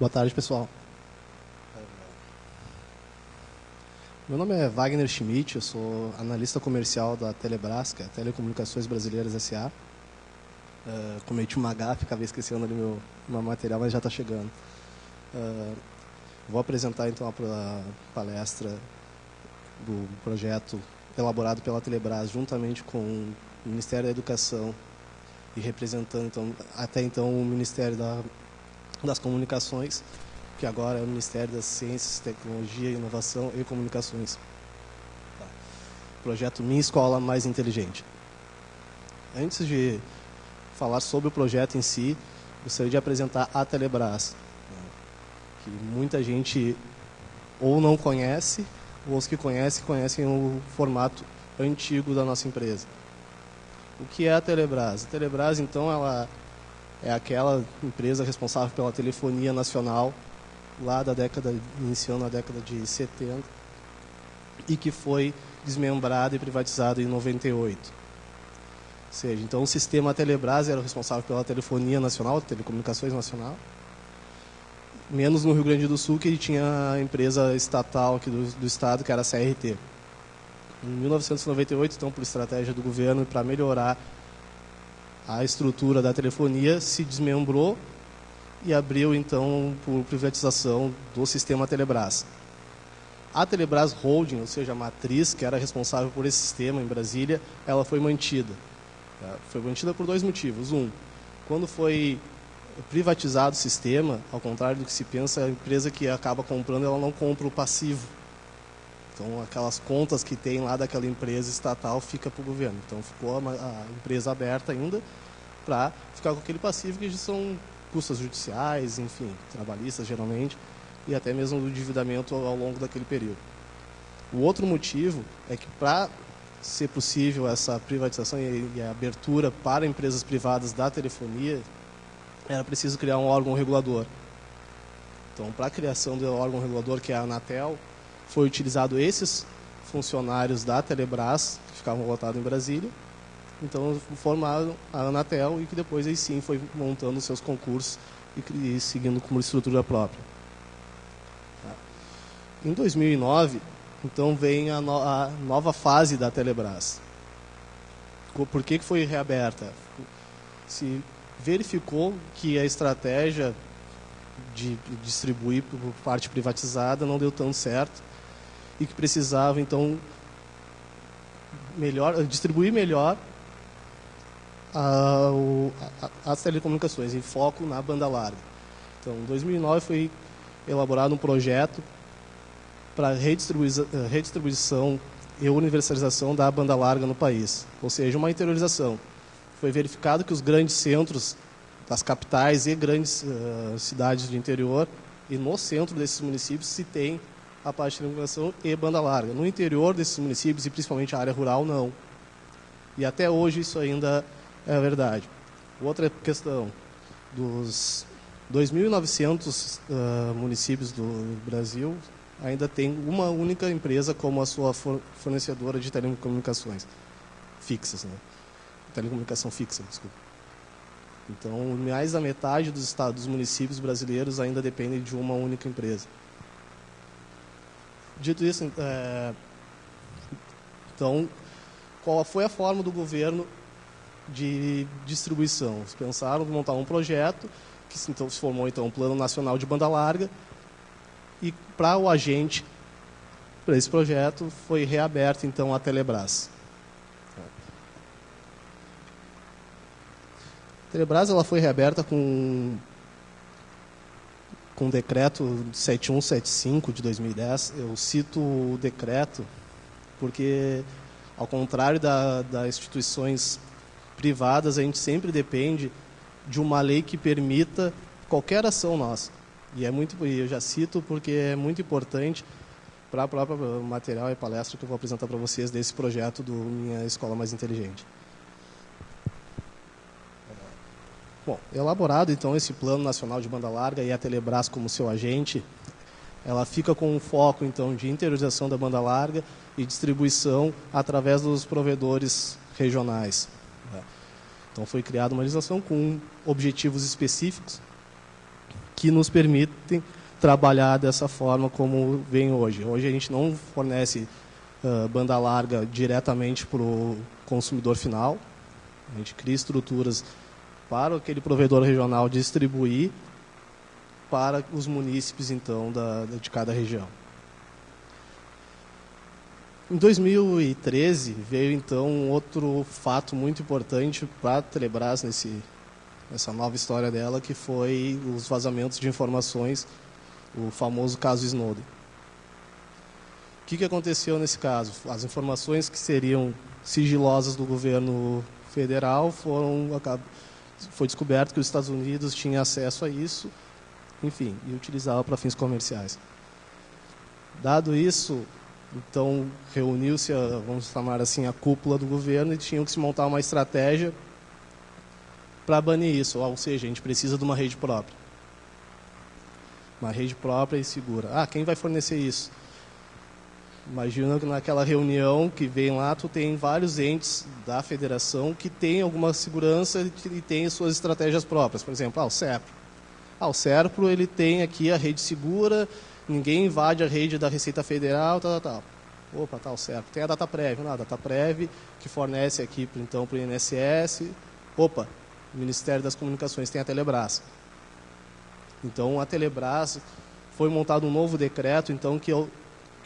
Boa tarde, pessoal. Meu nome é Wagner Schmidt, eu sou analista comercial da Telebrás, que é a Telecomunicações Brasileiras S.A. Cometi uma gafe, acabei esquecendo ali meu material, mas já está chegando. Vou apresentar então a palestra do projeto elaborado pela Telebrás, juntamente com o Ministério da Educação e representando então, até então o Ministério das Comunicações, que agora é o Ministério das Ciências, Tecnologia, Inovação e Comunicações. Projeto Minha Escola Mais Inteligente. Antes de falar sobre o projeto em si, gostaria de apresentar a Telebrás, que muita gente ou não conhece, ou os que conhecem o formato antigo da nossa empresa. O que é a Telebrás? A Telebrás, então, ela é aquela empresa responsável pela telefonia nacional, lá iniciando a década de 70, e que foi desmembrada e privatizada em 98. Ou seja, então o sistema Telebrás era o responsável pela telefonia nacional, telecomunicações nacional, menos no Rio Grande do Sul, que tinha a empresa estatal aqui do estado, que era a CRT. Em 1998, então, por estratégia do governo, para melhorar a estrutura da telefonia, se desmembrou e abriu, então, por privatização do sistema Telebrás. A Telebrás Holding, ou seja, a matriz que era responsável por esse sistema em Brasília, ela foi mantida. Foi mantida por dois motivos. Um, quando foi privatizado o sistema, ao contrário do que se pensa, a empresa que acaba comprando, ela não compra o passivo. Então, aquelas contas que tem lá daquela empresa estatal fica para o governo. Então, ficou a empresa aberta ainda para ficar com aquele passivo que são custas judiciais, enfim, trabalhistas geralmente, e até mesmo do endividamento ao longo daquele período. O outro motivo é que, para ser possível essa privatização e a abertura para empresas privadas da telefonia, era preciso criar um órgão regulador. Então, para a criação do órgão regulador, que é a Anatel, foi utilizado esses funcionários da Telebrás, que ficavam lotados em Brasília. Então, formaram a Anatel e que depois, aí sim, foi montando os seus concursos e seguindo como estrutura própria. Em 2009, então, vem a nova fase da Telebrás. Por que foi reaberta? Se verificou que a estratégia de distribuir por parte privatizada não deu tão certo e que precisava, então, distribuir melhor as telecomunicações, em foco na banda larga. Então, em 2009 foi elaborado um projeto para redistribuição e universalização da banda larga no país, ou seja, uma interiorização. Foi verificado que os grandes centros das capitais e grandes cidades do interior, e no centro desses municípios se tem a parte de telecomunicação e banda larga. No interior desses municípios, e principalmente a área rural, não. E até hoje isso ainda é verdade. Outra questão, dos 2.900 municípios do Brasil, ainda tem uma única empresa como a sua fornecedora de telecomunicações fixas, né? Telecomunicação fixa, desculpa. Então, mais da metade dos municípios brasileiros ainda dependem de uma única empresa. Dito isso, então, qual foi a forma do governo de distribuição? Eles pensaram em montar um projeto, que então, se formou então, um Plano Nacional de Banda Larga, e para o agente, para esse projeto, foi reaberta então a Telebrás. A Telebrás ela foi reaberta com o decreto 7175 de 2010. Eu cito o decreto porque, ao contrário das instituições privadas, a gente sempre depende de uma lei que permita qualquer ação nossa. E eu já cito porque é muito importante para a própria material e palestra que eu vou apresentar para vocês desse projeto do Minha Escola Mais Inteligente. Bom, elaborado então esse Plano Nacional de Banda Larga e a Telebrás como seu agente, ela fica com um foco então de interiorização da banda larga e distribuição através dos provedores regionais. Então foi criada uma legislação com objetivos específicos que nos permitem trabalhar dessa forma como vem hoje. Hoje a gente não fornece banda larga diretamente para o consumidor final. A gente cria estruturas para aquele provedor regional distribuir para os munícipes, então, de cada região. Em 2013, veio, então, um outro fato muito importante para a Telebrás, nessa nova história dela, que foi os vazamentos de informações, o famoso caso Snowden. O que aconteceu nesse caso? As informações que seriam sigilosas do governo federal foi descoberto que os Estados Unidos tinham acesso a isso, enfim, e utilizava para fins comerciais. Dado isso, então reuniu-se, vamos chamar assim, a cúpula do governo e tinham que se montar uma estratégia para banir isso, ou seja, a gente precisa de uma rede própria. Uma rede própria e segura. Quem vai fornecer isso? Imagina que naquela reunião que vem lá, tu tem vários entes da federação que têm alguma segurança e têm suas estratégias próprias. Por exemplo, o SERPRO. O SERPRO, ele tem aqui a rede segura, ninguém invade a rede da Receita Federal, tal. Opa, o SERPRO. Tem a DataPrev. A DataPrev, que fornece aqui, então, para o INSS. Opa, o Ministério das Comunicações tem a Telebrás. Então, a Telebrás, foi montado um novo decreto, então, que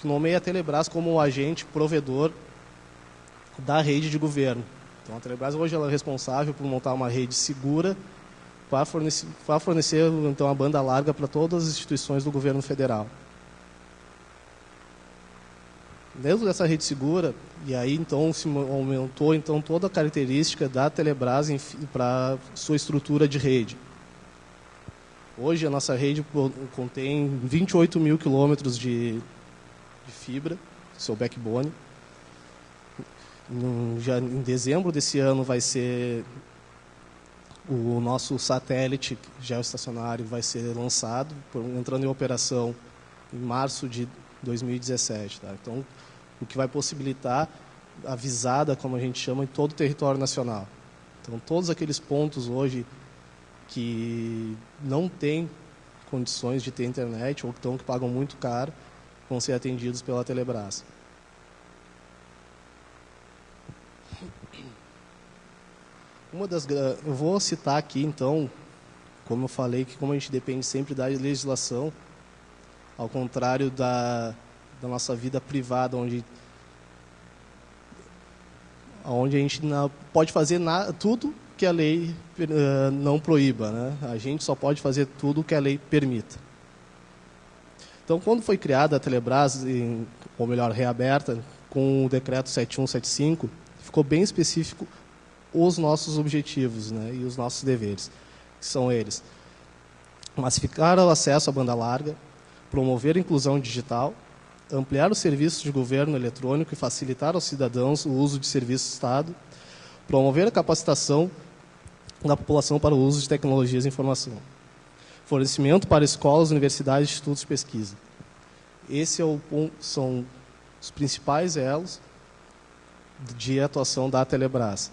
nomeia a Telebrás como o agente provedor da rede de governo. Então, a Telebrás hoje ela é responsável por montar uma rede segura para fornecer então, a banda larga para todas as instituições do governo federal. Dentro dessa rede segura, e aí então se aumentou então, toda a característica da Telebrás para sua estrutura de rede. Hoje a nossa rede contém 28 mil quilômetros de fibra, seu backbone. Já em dezembro desse ano vai ser o nosso satélite geoestacionário vai ser lançado, entrando em operação em março de 2017. Tá? Então, o que vai possibilitar a visada, como a gente chama, em todo o território nacional. Então, todos aqueles pontos hoje que não têm condições de ter internet ou que pagam muito caro, vão ser atendidos pela Telebrás. Eu vou citar aqui, então, como eu falei, que como a gente depende sempre da legislação, ao contrário da nossa vida privada, onde a gente pode fazer tudo que a lei não proíba, né? A gente só pode fazer tudo que a lei permita. Então, quando foi criada a Telebrás, ou melhor, reaberta, com o decreto 7175, ficou bem específico os nossos objetivos, né, e os nossos deveres, que são eles: massificar o acesso à banda larga, promover a inclusão digital, ampliar os serviços de governo eletrônico e facilitar aos cidadãos o uso de serviços do Estado, promover a capacitação da população para o uso de tecnologias de informação, fornecimento para escolas, universidades e institutos de pesquisa. São os principais elos de atuação da Telebrás.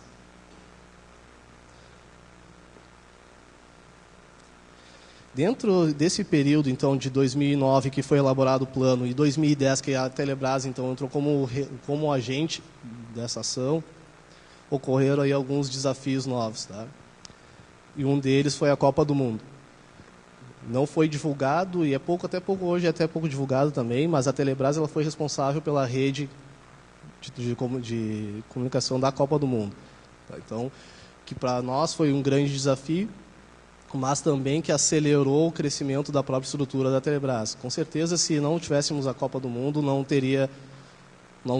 Dentro desse período, então, de 2009, que foi elaborado o plano, e 2010, que a Telebrás então, entrou como agente dessa ação, ocorreram aí alguns desafios novos. Tá? E um deles foi a Copa do Mundo. Não foi divulgado, e hoje é até pouco divulgado também, mas a Telebrás ela foi responsável pela rede de comunicação da Copa do Mundo. Tá? Então, que para nós foi um grande desafio, mas também que acelerou o crescimento da própria estrutura da Telebrás. Com certeza, se não tivéssemos a Copa do Mundo, não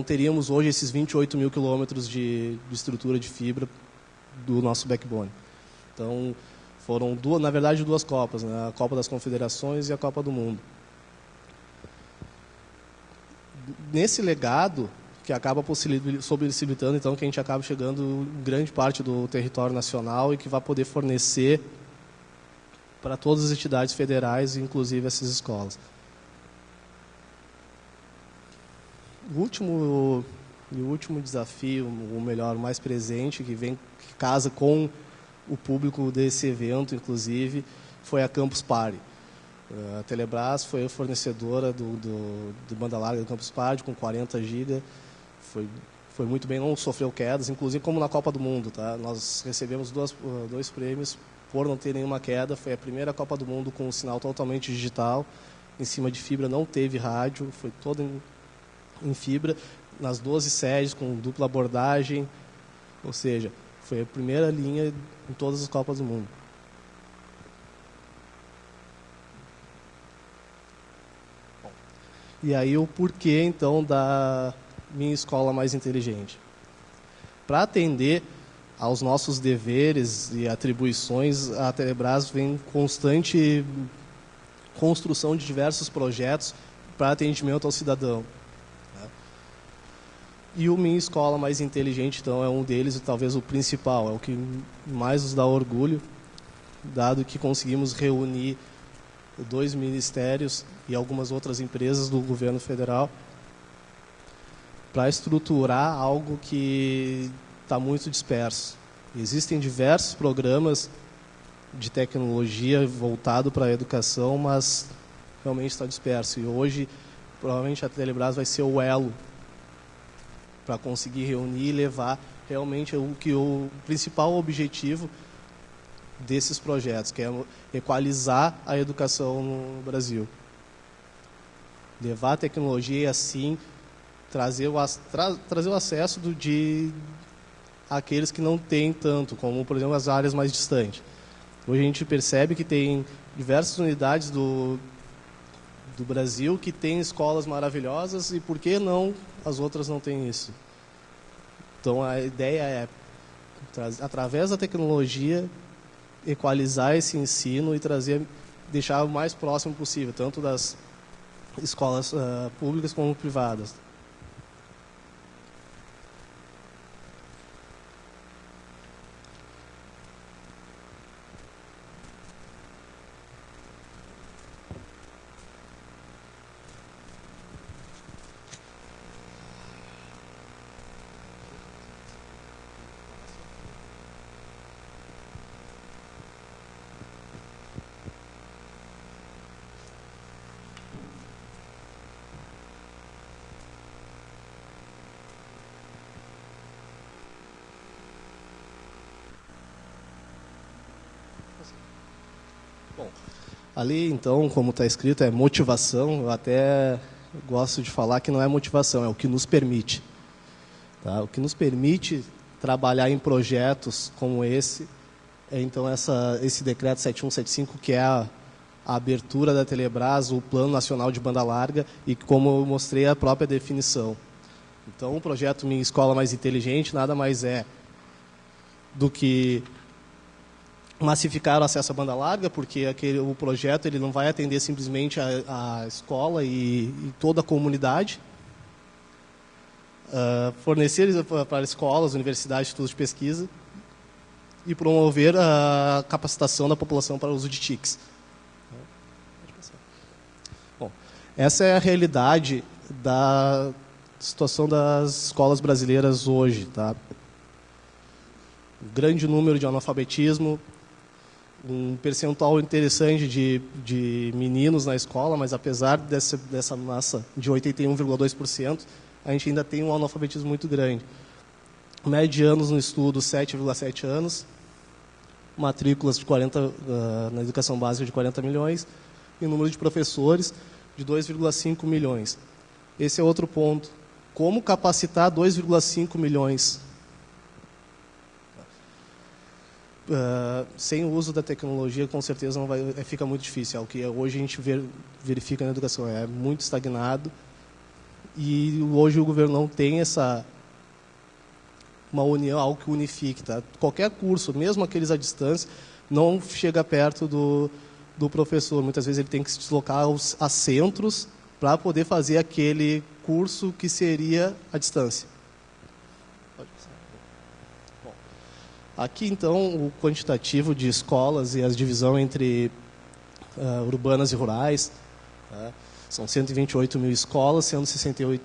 teríamos hoje esses 28 mil quilômetros de estrutura de fibra do nosso backbone. Então, foram, na verdade, duas Copas, né? A Copa das Confederações e a Copa do Mundo. Nesse legado, que acaba possibilitando então, que a gente acabe chegando em grande parte do território nacional e que vai poder fornecer para todas as entidades federais, inclusive essas escolas. O último desafio, ou melhor, o mais presente, que casa com o público desse evento, inclusive, foi a Campus Party. A Telebrás foi a fornecedora do banda larga do Campus Party, com 40 GB. Foi muito bem, não sofreu quedas, inclusive como na Copa do Mundo. Tá? Nós recebemos dois prêmios por não ter nenhuma queda. Foi a primeira Copa do Mundo com um sinal totalmente digital, em cima de fibra, não teve rádio, foi toda em fibra, nas 12 sedes, com dupla abordagem, ou seja, foi a primeira linha em todas as Copas do Mundo. E aí o porquê, então, da minha escola mais inteligente. Para atender aos nossos deveres e atribuições, a Telebrás vem em constante construção de diversos projetos para atendimento ao cidadão. E o Minha Escola Mais Inteligente, então, é um deles e talvez o principal, é o que mais nos dá orgulho, dado que conseguimos reunir 2 ministérios e algumas outras empresas do governo federal para estruturar algo que está muito disperso. Existem diversos programas de tecnologia voltado para a educação, mas realmente está disperso. E hoje, provavelmente, a Telebrás vai ser o elo para conseguir reunir e levar realmente o principal objetivo desses projetos, que é equalizar a educação no Brasil. Levar a tecnologia e, assim, trazer o acesso àqueles que não têm tanto, como, por exemplo, as áreas mais distantes. Hoje a gente percebe que tem diversas unidades do Brasil que têm escolas maravilhosas, e por que não as outras não têm isso? Então a ideia é, através da tecnologia, equalizar esse ensino e deixar o mais próximo possível, tanto das escolas públicas como privadas. Bom, ali, então, como está escrito, é motivação. Eu até gosto de falar que não é motivação, é o que nos permite. Tá? O que nos permite trabalhar em projetos como esse é, então, esse decreto 7175, que é a abertura da Telebrás, o Plano Nacional de Banda Larga, e como eu mostrei, a própria definição. Então, o projeto Minha Escola Mais Inteligente nada mais é do que massificar o acesso à banda larga, porque o projeto ele não vai atender simplesmente a escola e toda a comunidade. Fornecer para escolas, universidades, institutos de pesquisa e promover a capacitação da população para o uso de TICs. Bom, essa é a realidade da situação das escolas brasileiras hoje. Tá? Grande número de analfabetismo, um percentual interessante de meninos na escola, mas apesar dessa massa de 81,2%, a gente ainda tem um analfabetismo muito grande. Média de anos no estudo, 7,7 anos, matrículas de 40, na educação básica de 40 milhões, e número de professores de 2,5 milhões. Esse é outro ponto. Como capacitar 2,5 milhões? Sem o uso da tecnologia, com certeza fica muito difícil. É o que hoje a gente verifica na educação, é muito estagnado, e hoje o governo não tem uma união, algo que unifique. Tá? Qualquer curso, mesmo aqueles à distância, não chega perto do professor. Muitas vezes ele tem que se deslocar a centros para poder fazer aquele curso que seria à distância. Aqui, então, o quantitativo de escolas e a divisão entre urbanas e rurais. Tá? São 128 mil escolas, sendo 62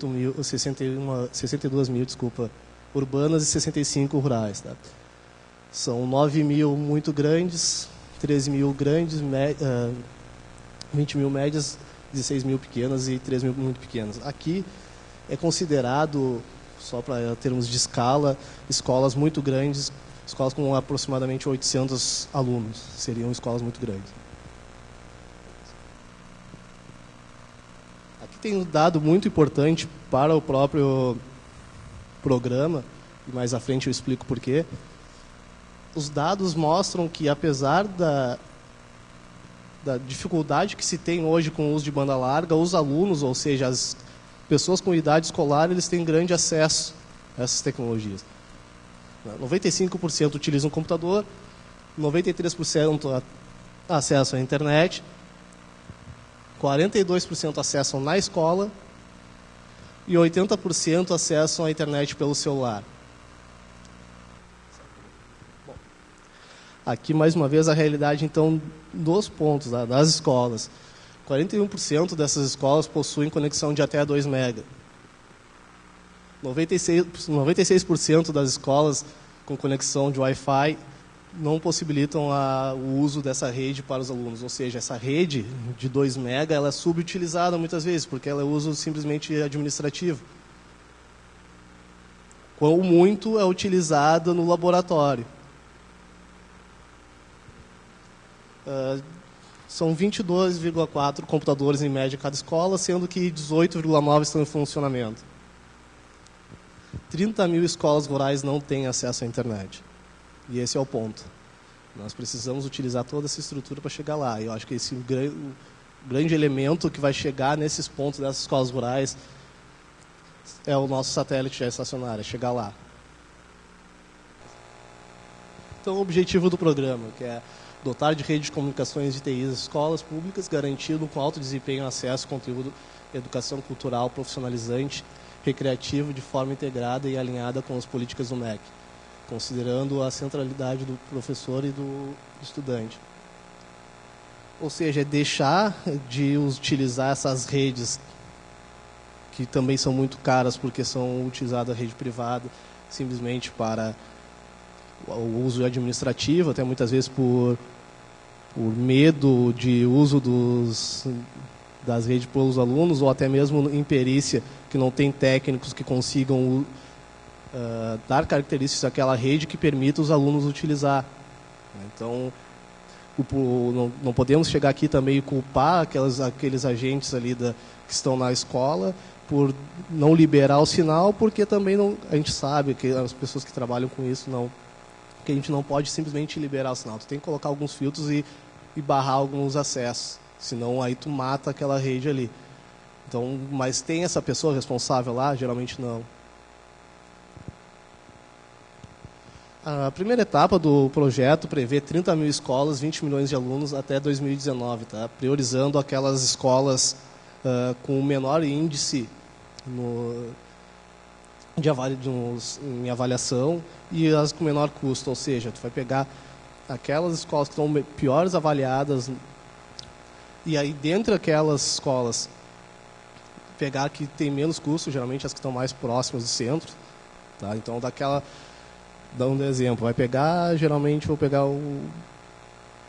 mil, urbanas e 65 rurais. Tá? São 9 mil muito grandes, 13 mil grandes, 20 mil médias, 16 mil pequenas e 3 mil muito pequenas. Aqui é considerado, só para termos de escala, escolas muito grandes, escolas com aproximadamente 800 alunos, seriam escolas muito grandes. Aqui tem um dado muito importante para o próprio programa, e mais à frente eu explico por quê. Os dados mostram que, apesar da dificuldade que se tem hoje com o uso de banda larga, os alunos, ou seja, as pessoas com idade escolar, eles têm grande acesso a essas tecnologias. 95% utilizam computador, 93% acesso à internet, 42% acessam na escola e 80% acessam a internet pelo celular. Bom, aqui, mais uma vez, a realidade, então, dos pontos das escolas. 41% dessas escolas possuem conexão de até 2 MB. 96% das escolas com conexão de Wi-Fi não possibilitam o uso dessa rede para os alunos. Ou seja, essa rede de 2 MB ela é subutilizada muitas vezes, porque ela é uso simplesmente administrativo. Quão muito é utilizada no laboratório. São 22,4 computadores em média em cada escola, sendo que 18,9 estão em funcionamento. 30 mil escolas rurais não têm acesso à internet. E esse é o ponto. Nós precisamos utilizar toda essa estrutura para chegar lá. E eu acho que esse o grande elemento que vai chegar nesses pontos dessas escolas rurais é o nosso satélite geoestacionário, é chegar lá. Então, o objetivo do programa, que é dotar de rede de comunicações de TI as escolas públicas, garantindo com alto desempenho acesso a conteúdo, educação cultural, profissionalizante, recreativo, de forma integrada e alinhada com as políticas do MEC, considerando a centralidade do professor e do estudante. Ou seja, é deixar de utilizar essas redes, que também são muito caras, porque são utilizadas a rede privada, simplesmente para o uso administrativo, até muitas vezes por medo de uso das redes pelos alunos, ou até mesmo imperícia, que não tem técnicos que consigam dar características àquela rede que permita os alunos utilizar. Então, não podemos chegar aqui também e culpar aqueles agentes ali que estão na escola por não liberar o sinal, porque também a gente sabe que as pessoas que trabalham com isso que a gente não pode simplesmente liberar o sinal. Tu tem que colocar alguns filtros e barrar alguns acessos, senão aí tu mata aquela rede ali. Então, mas tem essa pessoa responsável lá? Geralmente não. A primeira etapa do projeto prevê 30 mil escolas, 20 milhões de alunos até 2019, tá? Priorizando aquelas escolas com o menor índice em avaliação e as com menor custo, ou seja, tu vai pegar aquelas escolas que estão piores avaliadas e aí dentro daquelas escolas pegar que tem menos custo, geralmente as que estão mais próximas do centro, tá? Então dando um exemplo, geralmente vou pegar o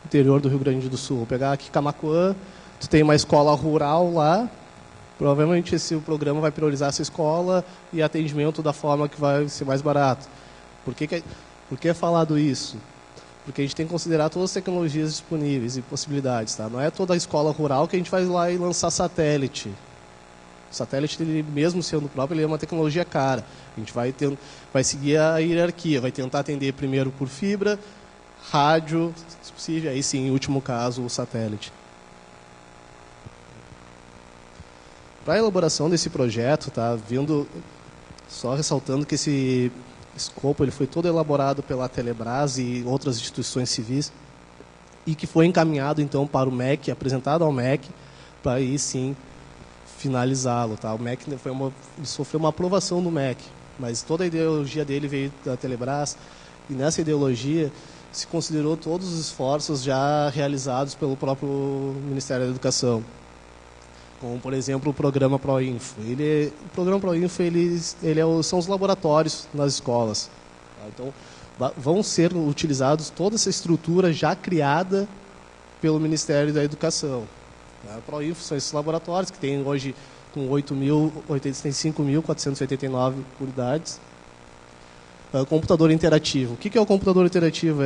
interior do Rio Grande do Sul, vou pegar aqui Camaquã, tu tem uma escola rural lá, provavelmente o programa vai priorizar essa escola e atendimento da forma que vai ser mais barato. Por que é falado isso? Porque a gente tem que considerar todas as tecnologias disponíveis e possibilidades. Tá? Não é toda a escola rural que a gente vai lá e lançar satélite. O satélite, ele, mesmo sendo próprio, ele é uma tecnologia cara. A gente vai seguir a hierarquia, vai tentar atender primeiro por fibra, rádio, se possível, aí sim, em último caso, o satélite. Para a elaboração desse projeto, tá, só ressaltando que esse escopo ele foi todo elaborado pela Telebrás e outras instituições civis e que foi encaminhado então para o MEC, apresentado ao MEC, para aí sim finalizá-lo. Tá? O MEC sofreu uma aprovação do MEC, mas toda a ideologia dele veio da Telebrás e nessa ideologia se considerou todos os esforços já realizados pelo próprio Ministério da Educação. Como, por exemplo, o programa ProInfo. O programa ProInfo são os laboratórios nas escolas. Tá? Então, vão ser utilizados toda essa estrutura já criada pelo Ministério da Educação. A Proinfo são esses laboratórios que tem hoje com 5.489 unidades. Computador interativo. O que é o computador interativo?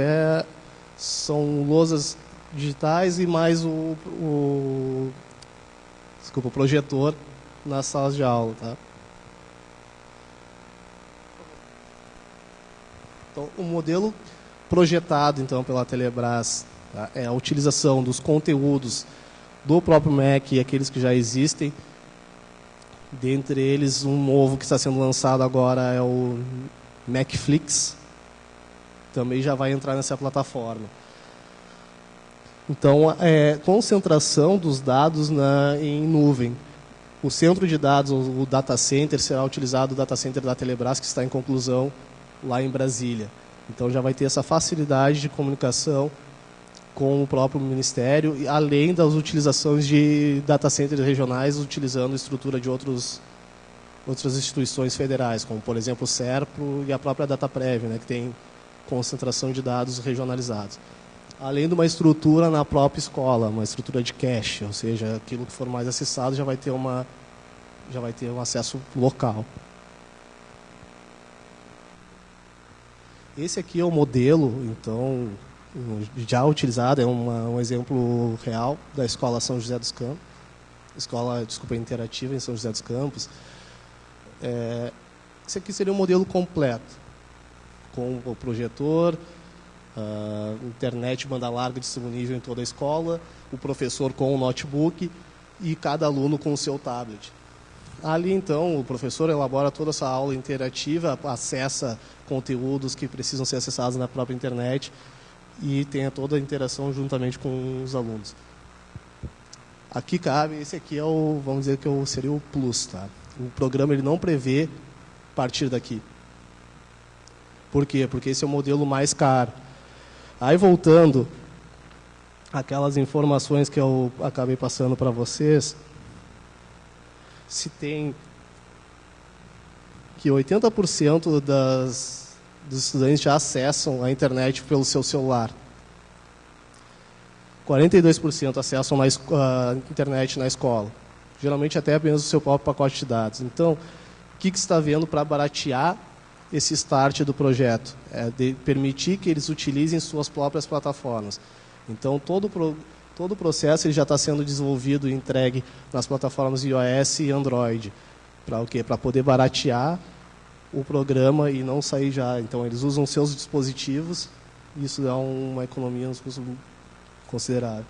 São lousas digitais e mais o projetor nas salas de aula. Tá? Então, o modelo projetado então, pela Telebrás, tá? É a utilização dos conteúdos do próprio MEC e aqueles que já existem. Dentre eles, um novo que está sendo lançado agora é o Macflix. Também já vai entrar nessa plataforma. Então, concentração dos dados em nuvem. O centro de dados, o data center, será utilizado o data center da Telebrás, que está em conclusão lá em Brasília. Então, já vai ter essa facilidade de comunicação com o próprio Ministério, além das utilizações de data centers regionais, utilizando a estrutura de outras instituições federais, como, por exemplo, o SERPRO e a própria DataPrev, né, que tem concentração de dados regionalizados. Além de uma estrutura na própria escola, uma estrutura de cache, ou seja, aquilo que for mais acessado já vai ter um acesso local. Esse aqui é o modelo, então, já utilizado, é um exemplo real da Escola São José dos Campos, interativa em São José dos Campos. Esse aqui seria um modelo completo, com o projetor, internet banda larga disponível em toda a escola, o professor com o notebook e cada aluno com o seu tablet. Ali, então, o professor elabora toda essa aula interativa, acessa conteúdos que precisam ser acessados na própria internet e tenha toda a interação juntamente com os alunos. Aqui cabe, esse aqui vamos dizer que seria o plus, tá? O programa ele não prevê partir daqui. Por quê? Porque esse é o modelo mais caro. Aí, voltando aquelas informações que eu acabei passando para vocês, se tem que 80% dos estudantes já acessam a internet pelo seu celular. 42% acessam a internet na escola. Geralmente até apenas o seu próprio pacote de dados. Então, o que se está vendo para baratear esse start do projeto? É de permitir que eles utilizem suas próprias plataformas. Então, todo o processo ele já está sendo desenvolvido e entregue nas plataformas iOS e Android. Para o quê? Para poder baratear o programa e não sair já. Então, eles usam seus dispositivos e isso dá uma economia nos custos considerável.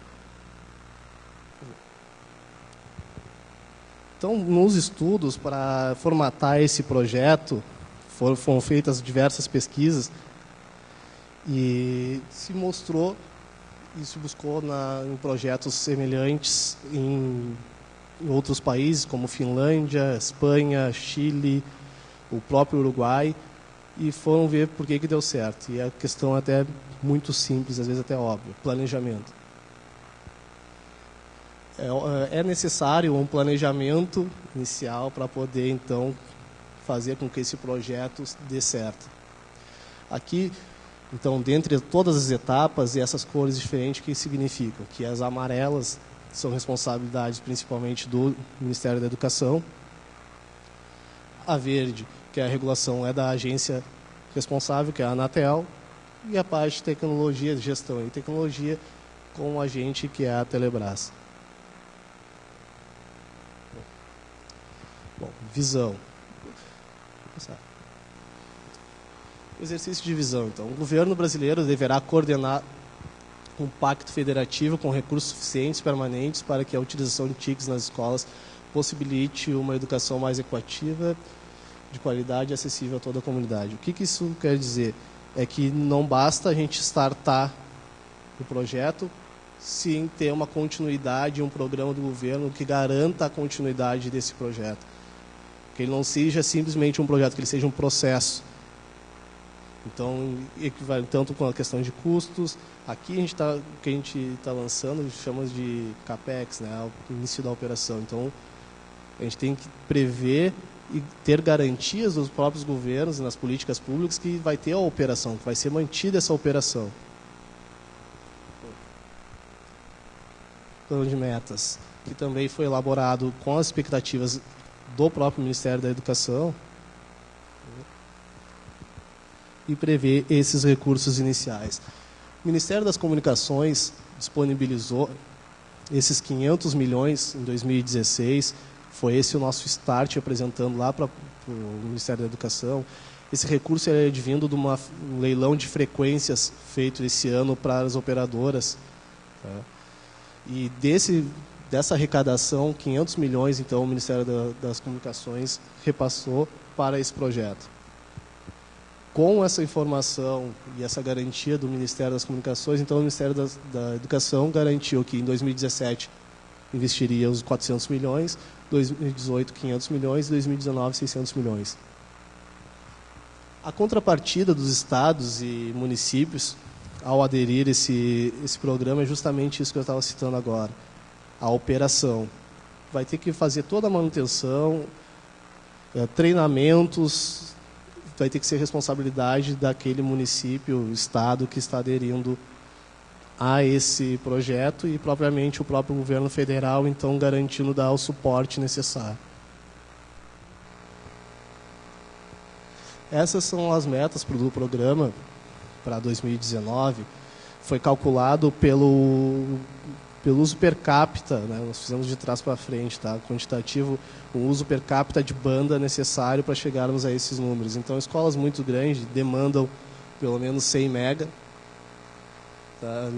Então, nos estudos para formatar esse projeto, foram feitas diversas pesquisas e se mostrou e se buscou em projetos semelhantes em outros países, como Finlândia, Espanha, Chile, o próprio Uruguai, e foram ver por que deu certo. E a questão até muito simples, às vezes até óbvia: planejamento. É necessário um planejamento inicial para poder, então, fazer com que esse projeto dê certo. Aqui, então, dentre todas as etapas, e essas cores diferentes, o que significam? Que as amarelas são responsabilidades principalmente do Ministério da Educação. A verde, que é a regulação, é da agência responsável, que é a Anatel. E a parte de tecnologia, gestão e tecnologia, com o agente, que é a Telebrás. Bom, visão. Exercício de visão. Então, o governo brasileiro deverá coordenar um pacto federativo com recursos suficientes permanentes para que a utilização de TICs nas escolas possibilite uma educação mais equitativa, de qualidade e acessível a toda a comunidade. O que isso quer dizer? É que não basta a gente startar o projeto sem ter uma continuidade, um programa do governo que garanta a continuidade desse projeto. Que ele não seja simplesmente um projeto, que ele seja um processo. Então, equivale tanto com a questão de custos. Aqui o que a gente está lançando, chamamos de CAPEX, né, o início da operação. Então, a gente tem que prever e ter garantias dos próprios governos, nas políticas públicas, que vai ter a operação, que vai ser mantida essa operação. Plano de metas. que também foi elaborado com as expectativas do próprio Ministério da Educação, e prevê esses recursos iniciais. O Ministério das Comunicações disponibilizou esses 500 milhões em 2016, foi esse o nosso start apresentando lá para o Ministério da Educação. Esse recurso é advindo de um leilão de frequências feito esse ano para as operadoras. Tá? E dessa arrecadação, 500 milhões, então, o Ministério das Comunicações repassou para esse projeto. Com essa informação e essa garantia do Ministério das Comunicações, então o Ministério da Educação garantiu que em 2017 investiria os 400 milhões, 2018 500 milhões, 2019 600 milhões. A contrapartida dos estados e municípios ao aderir esse programa é justamente isso que eu estava citando agora, a operação. Vai ter que fazer toda a manutenção, treinamentos, vai ter que ser responsabilidade daquele município, estado que está aderindo a esse projeto e, propriamente, o próprio governo federal, então, garantindo dar o suporte necessário. Essas são as metas do programa para 2019. Foi calculado pelo uso per capita, né? Nós fizemos de trás para frente, tá? Quantitativo, o uso per capita de banda necessário para chegarmos a esses números. Então, escolas muito grandes demandam pelo menos 100 mega. Tá?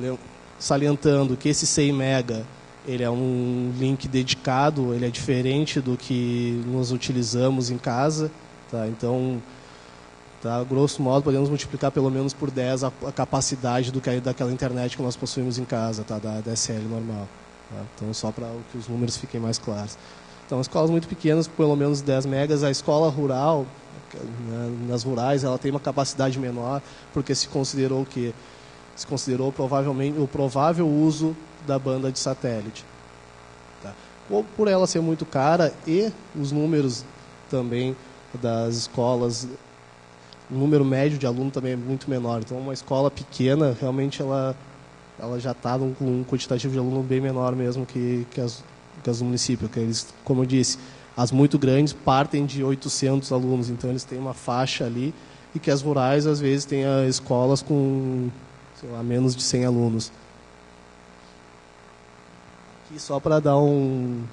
Salientando que esse 100 mega ele é um link dedicado, ele é diferente do que nós utilizamos em casa. Tá? Então, tá, grosso modo, podemos multiplicar pelo menos por 10 a capacidade daquela internet que nós possuímos em casa, tá, da DSL normal. Tá? Então, só para que os números fiquem mais claros. Então, escolas muito pequenas, pelo menos 10 megas. A escola rural, né, nas rurais, ela tem uma capacidade menor, porque se considerou o quê? Se considerou provavelmente o provável uso da banda de satélite. Tá? Ou por ela ser muito cara e os números também das escolas, o número médio de aluno também é muito menor. Então, uma escola pequena, realmente, ela já está com um quantitativo de aluno bem menor mesmo que as municípios. Que eles, como eu disse, as muito grandes partem de 800 alunos, então eles têm uma faixa ali, e que as rurais, às vezes, têm escolas com, sei lá, menos de 100 alunos. Aqui, só para dar um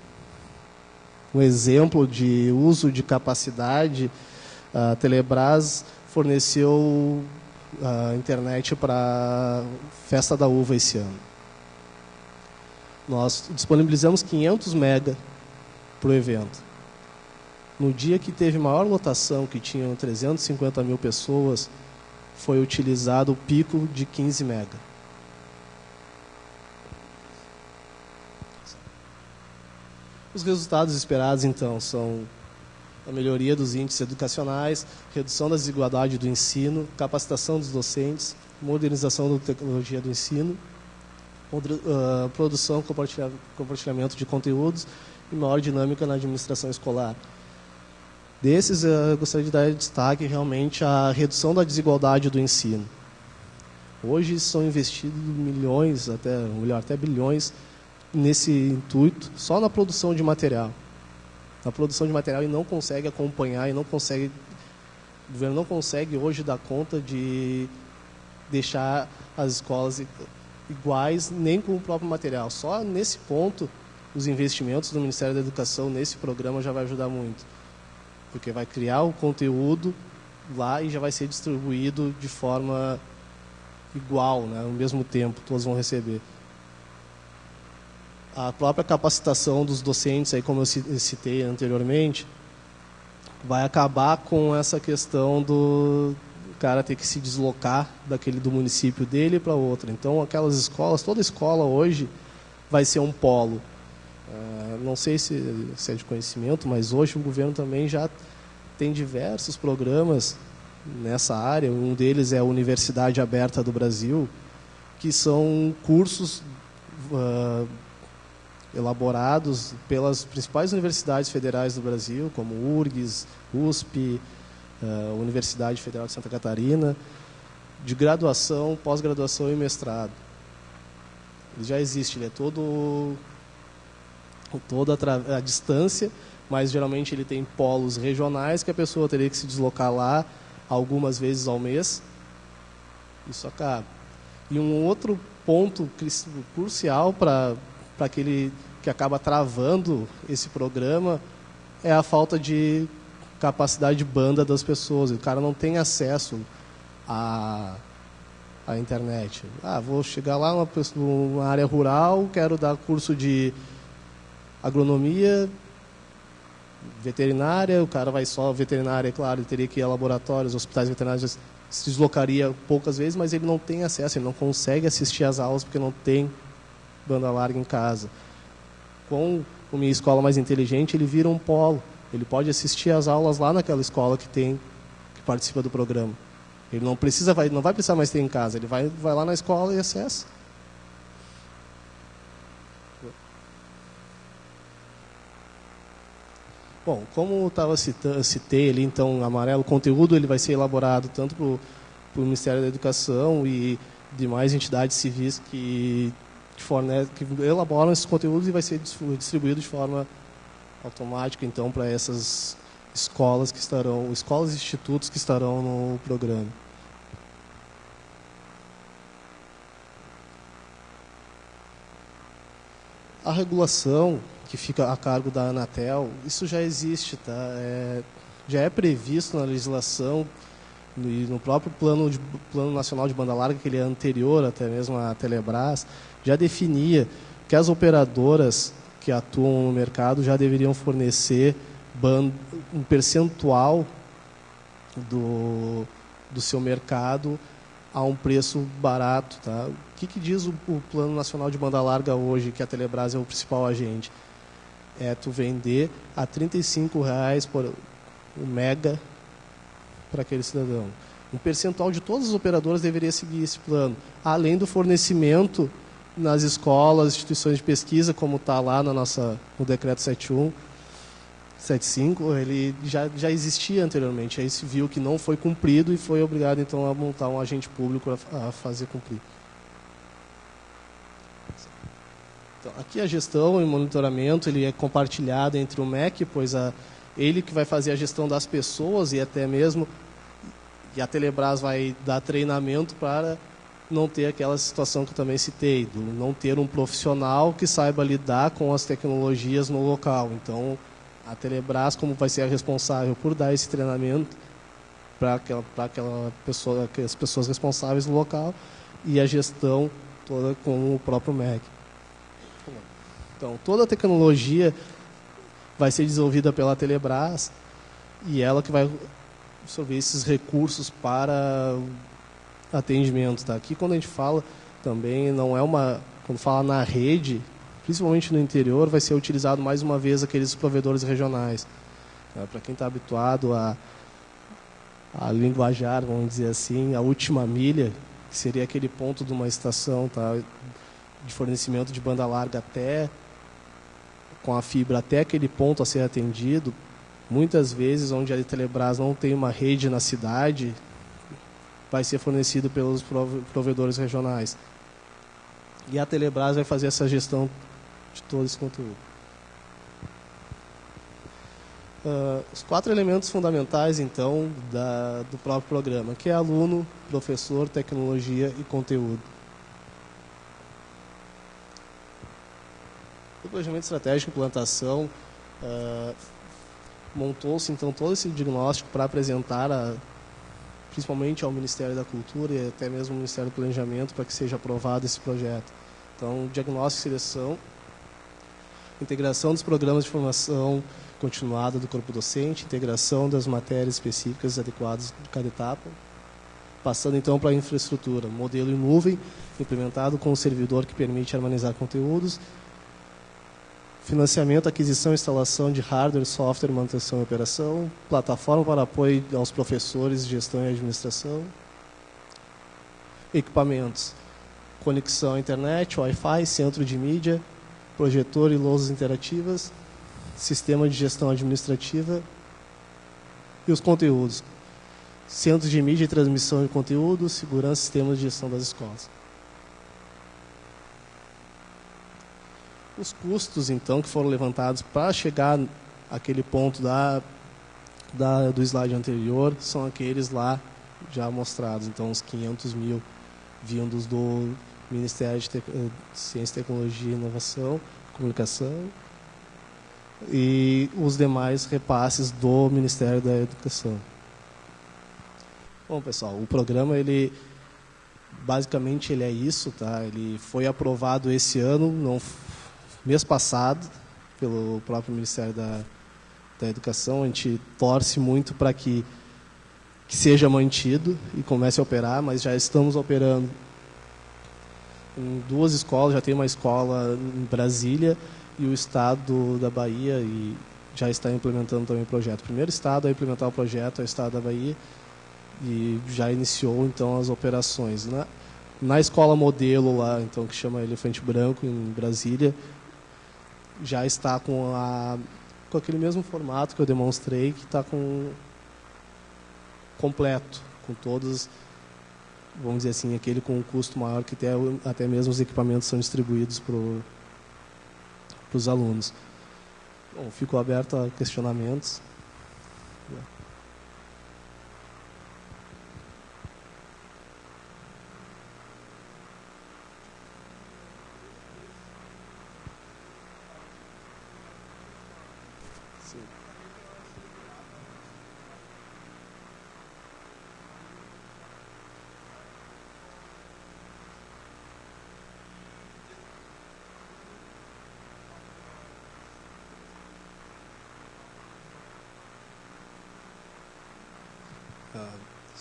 exemplo de uso de capacidade, a Telebrás forneceu a internet para Festa da Uva esse ano. Nós disponibilizamos 500 mega para o evento. No dia que teve maior lotação, que tinham 350 mil pessoas, foi utilizado o pico de 15 mega. Os resultados esperados, então, são a melhoria dos índices educacionais, redução da desigualdade do ensino, capacitação dos docentes, modernização da tecnologia do ensino, produção e compartilhamento de conteúdos e maior dinâmica na administração escolar. Desses, eu gostaria de dar destaque realmente à redução da desigualdade do ensino. Hoje são investidos milhões, até bilhões, nesse intuito, só na produção de material. Na produção de material, e não consegue acompanhar, o governo não consegue hoje dar conta de deixar as escolas iguais, nem com o próprio material. Só nesse ponto, os investimentos do Ministério da Educação nesse programa já vai ajudar muito. Porque vai criar o conteúdo lá e já vai ser distribuído de forma igual, né, ao mesmo tempo, todos vão receber. A própria capacitação dos docentes, aí, como eu citei anteriormente, vai acabar com essa questão do cara ter que se deslocar do município dele para outro. Então, aquelas escolas, toda escola hoje vai ser um polo. Não sei se é de conhecimento, mas hoje o governo também já tem diversos programas nessa área. Um deles é a Universidade Aberta do Brasil, que são cursos elaborados pelas principais universidades federais do Brasil, como URGS, USP, Universidade Federal de Santa Catarina, de graduação, pós-graduação e mestrado. Ele já existe, ele é todo toda a distância, mas geralmente ele tem polos regionais que a pessoa teria que se deslocar lá algumas vezes ao mês. Isso acaba. E um outro ponto crucial para aquele que acaba travando esse programa é a falta de capacidade de banda das pessoas. O cara não tem acesso à internet. Vou chegar lá numa área rural, quero dar curso de agronomia, veterinária, o cara vai só veterinária, é claro, ele teria que ir a laboratórios, hospitais veterinários, se deslocaria poucas vezes, mas ele não tem acesso, ele não consegue assistir às aulas porque não tem banda larga em casa. Com o Minha Escola Mais Inteligente, ele vira um polo. Ele pode assistir às aulas lá naquela escola que participa do programa. Ele não vai precisar mais ter em casa, ele vai lá na escola e acessa. Bom, como citei ali, então, amarelo, o conteúdo ele vai ser elaborado tanto para o Ministério da Educação e demais entidades civis que elaboram esses conteúdos e vai ser distribuído de forma automática, então, para essas escolas e institutos que estarão no programa. A regulação que fica a cargo da Anatel, isso já existe, tá? Já é previsto na legislação e no próprio Plano Nacional de Banda Larga, que ele é anterior até mesmo à Telebrás, já definia que as operadoras que atuam no mercado já deveriam fornecer um percentual do seu mercado a um preço barato, tá? O que diz o Plano Nacional de Banda Larga hoje, que a Telebrás é o principal agente? É tu vender a R$ 35,00 por um mega para aquele cidadão. Um percentual de todas as operadoras deveria seguir esse plano, além do fornecimento nas escolas, instituições de pesquisa, como está lá no Decreto 7175, ele já existia anteriormente. Aí se viu que não foi cumprido e foi obrigado, então, a montar um agente público a fazer cumprir. Então, aqui a gestão e monitoramento ele é compartilhado entre o MEC, pois ele que vai fazer a gestão das pessoas e até mesmo a Telebrás vai dar treinamento para não ter aquela situação que eu também citei, do não ter um profissional que saiba lidar com as tecnologias no local. Então, a Telebrás, como vai ser a responsável por dar esse treinamento para as pessoas responsáveis no local, e a gestão toda com o próprio MEC. Então, toda a tecnologia vai ser desenvolvida pela Telebrás e ela que vai absorver esses recursos para atendimento. Tá? Aqui, quando a gente fala também, não é quando fala na rede, principalmente no interior, vai ser utilizado mais uma vez aqueles provedores regionais. Tá? Para quem está habituado a linguajar, vamos dizer assim, a última milha, que seria aquele ponto de uma estação, tá? De fornecimento de banda larga com a fibra até aquele ponto a ser atendido, muitas vezes onde a Telebrás não tem uma rede na cidade, vai ser fornecido pelos provedores regionais. E a Telebrás vai fazer essa gestão de todo esse conteúdo. Os 4 elementos fundamentais, então, do próprio programa, que é aluno, professor, tecnologia e conteúdo. O planejamento estratégico e implantação montou-se, então, todo esse diagnóstico para apresentar, principalmente ao Ministério da Cultura e até mesmo ao Ministério do Planejamento, para que seja aprovado esse projeto. Então, diagnóstico e seleção, integração dos programas de formação continuada do corpo docente, integração das matérias específicas adequadas de cada etapa, passando então para a infraestrutura, modelo em nuvem, implementado com um servidor que permite harmonizar conteúdos, financiamento, aquisição e instalação de hardware, software, manutenção e operação, plataforma para apoio aos professores, gestão e administração, equipamentos, conexão à internet, Wi-Fi, centro de mídia, projetor e lousas interativas, sistema de gestão administrativa e os conteúdos, centros de mídia e transmissão de conteúdo, segurança e sistemas de gestão das escolas. Os custos, então, que foram levantados para chegar àquele ponto do slide anterior são aqueles lá já mostrados. Então, os 500 mil vindos do Ministério de Ciência, Tecnologia e Inovação, Comunicação, e os demais repasses do Ministério da Educação. Bom, pessoal, o programa, basicamente, ele é isso, tá? Ele foi aprovado esse ano, mês passado, pelo próprio Ministério da Educação. A gente torce muito para que seja mantido e comece a operar, mas já estamos operando em 2 escolas. Já tem uma escola em Brasília e o estado da Bahia e já está implementando também o projeto. O primeiro estado a implementar o projeto é o estado da Bahia e já iniciou então as operações. Na escola modelo lá, então, que chama Elefante Branco, em Brasília, já está com aquele mesmo formato que eu demonstrei, que está completo, com todos, vamos dizer assim, aquele com um custo maior, que até mesmo os equipamentos são distribuídos para os alunos. Bom, fico aberto a questionamentos.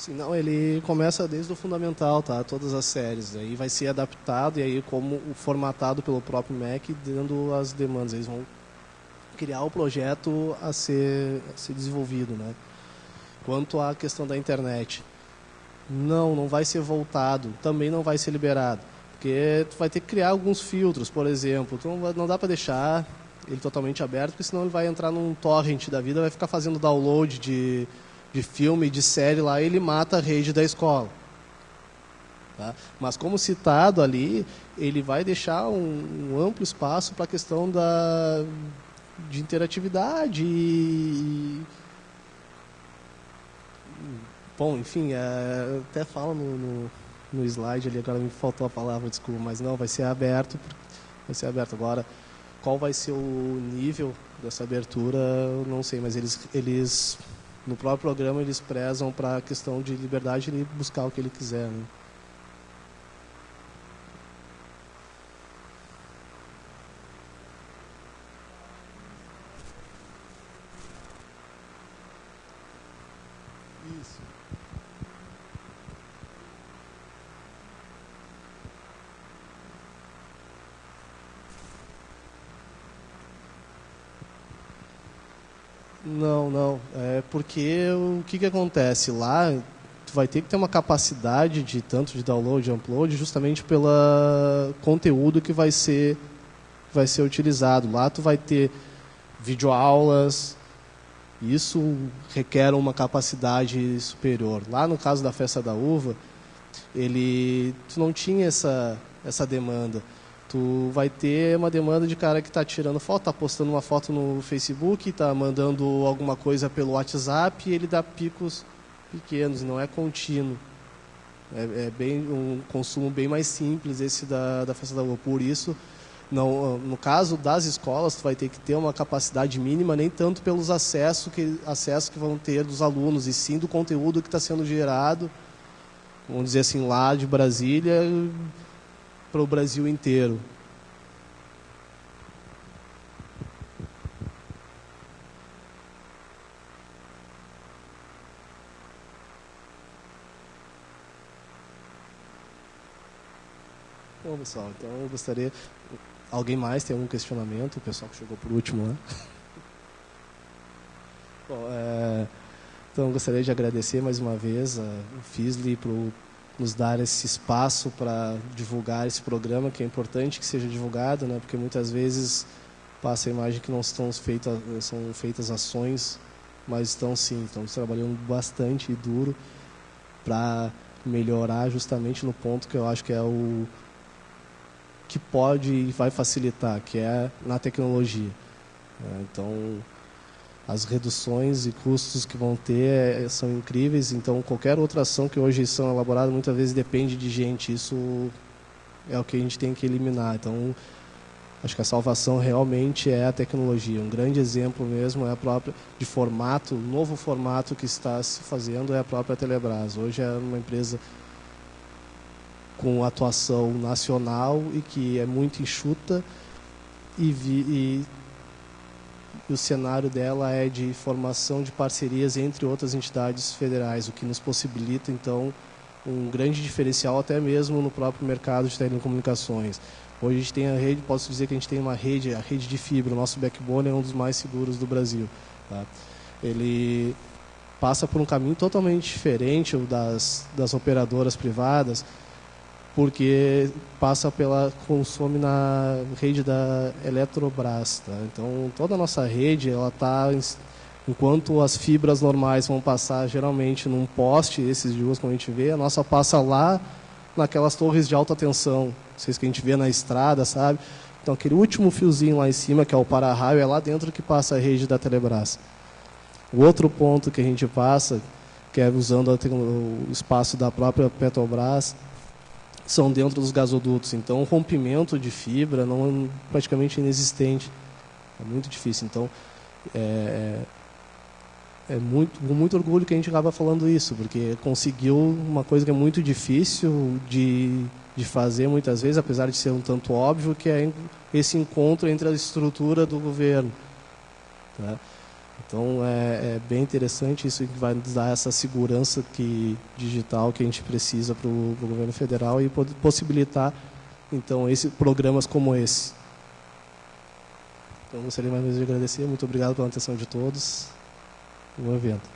Não, ele começa desde o fundamental, tá? Todas as séries. Aí vai ser adaptado e aí como formatado pelo próprio MEC, dando as demandas. Eles vão criar o projeto a ser desenvolvido, né? Quanto à questão da internet, não vai ser voltado, também não vai ser liberado, porque tu vai ter que criar alguns filtros, por exemplo. Então não dá para deixar ele totalmente aberto, porque senão ele vai entrar num torrent da vida, vai ficar fazendo download de filme, de série lá, e ele mata a rede da escola. Tá? Mas como citado ali, ele vai deixar um amplo espaço para a questão de interatividade bom, enfim, até falo no slide ali, agora me faltou a palavra, desculpa, mas não, vai ser aberto. Agora, qual vai ser o nível dessa abertura, eu não sei, mas eles no próprio programa, eles prezam para a questão de liberdade de buscar o que ele quiser, né? Isso. Não. É porque o que acontece lá, tu vai ter que ter uma capacidade de tanto de download e upload, justamente pelo conteúdo que vai ser utilizado. Lá tu vai ter videoaulas, isso requer uma capacidade superior. Lá no caso da Festa da Uva, tu não tinha essa demanda. Tu vai ter uma demanda de cara que está tirando foto, está postando uma foto no Facebook, está mandando alguma coisa pelo WhatsApp e ele dá picos pequenos, não é contínuo. É bem um consumo bem mais simples esse da Festa da Uva. Por isso, não, no caso das escolas, tu vai ter que ter uma capacidade mínima, nem tanto pelos acessos que vão ter dos alunos, e sim do conteúdo que está sendo gerado, vamos dizer assim, lá de Brasília para o Brasil inteiro. Bom, pessoal, então eu gostaria... Alguém mais tem algum questionamento? O pessoal que chegou por último, né? Bom, então eu gostaria de agradecer mais uma vez o FISLI por nos dar esse espaço para divulgar esse programa, que é importante que seja divulgado, né? Porque muitas vezes passa a imagem que não são feitas ações, mas estamos trabalhando bastante e duro para melhorar justamente no ponto que eu acho que é que pode e vai facilitar, que é na tecnologia. Então, as reduções e custos que vão ter são incríveis. Então, qualquer outra ação que hoje são elaboradas, muitas vezes depende de gente. Isso é o que a gente tem que eliminar. Então, acho que a salvação realmente é a tecnologia. Um grande exemplo mesmo é a própria de formato, o novo formato que está se fazendo é a própria Telebrás. Hoje é uma empresa com atuação nacional e que é muito enxuta e o cenário dela é de formação de parcerias entre outras entidades federais, o que nos possibilita, então, um grande diferencial até mesmo no próprio mercado de telecomunicações. Hoje a gente tem a rede, posso dizer que a gente tem uma rede, a rede de fibra, o nosso backbone é um dos mais seguros do Brasil. Tá? Ele passa por um caminho totalmente diferente das operadoras privadas, porque consome na rede da Eletrobras. Tá? Então, toda a nossa rede, ela está, enquanto as fibras normais vão passar geralmente num poste, esses de uso como a gente vê, a nossa passa lá naquelas torres de alta tensão, vocês que a gente vê na estrada, sabe? Então, aquele último fiozinho lá em cima, que é o para-raio, é lá dentro que passa a rede da Telebrás. O outro ponto que a gente passa, que é usando o espaço da própria Petrobras, são dentro dos gasodutos. Então, o rompimento de fibra não é praticamente inexistente. É muito difícil. Então, com muito orgulho que a gente acaba falando isso, porque conseguiu uma coisa que é muito difícil de fazer muitas vezes, apesar de ser um tanto óbvio, que é esse encontro entre a estrutura do governo. Tá? Então, é bem interessante isso, que vai nos dar essa segurança digital que a gente precisa para o governo federal e possibilitar, então, programas como esse. Então, gostaria mais uma vez de agradecer. Muito obrigado pela atenção de todos. Um evento.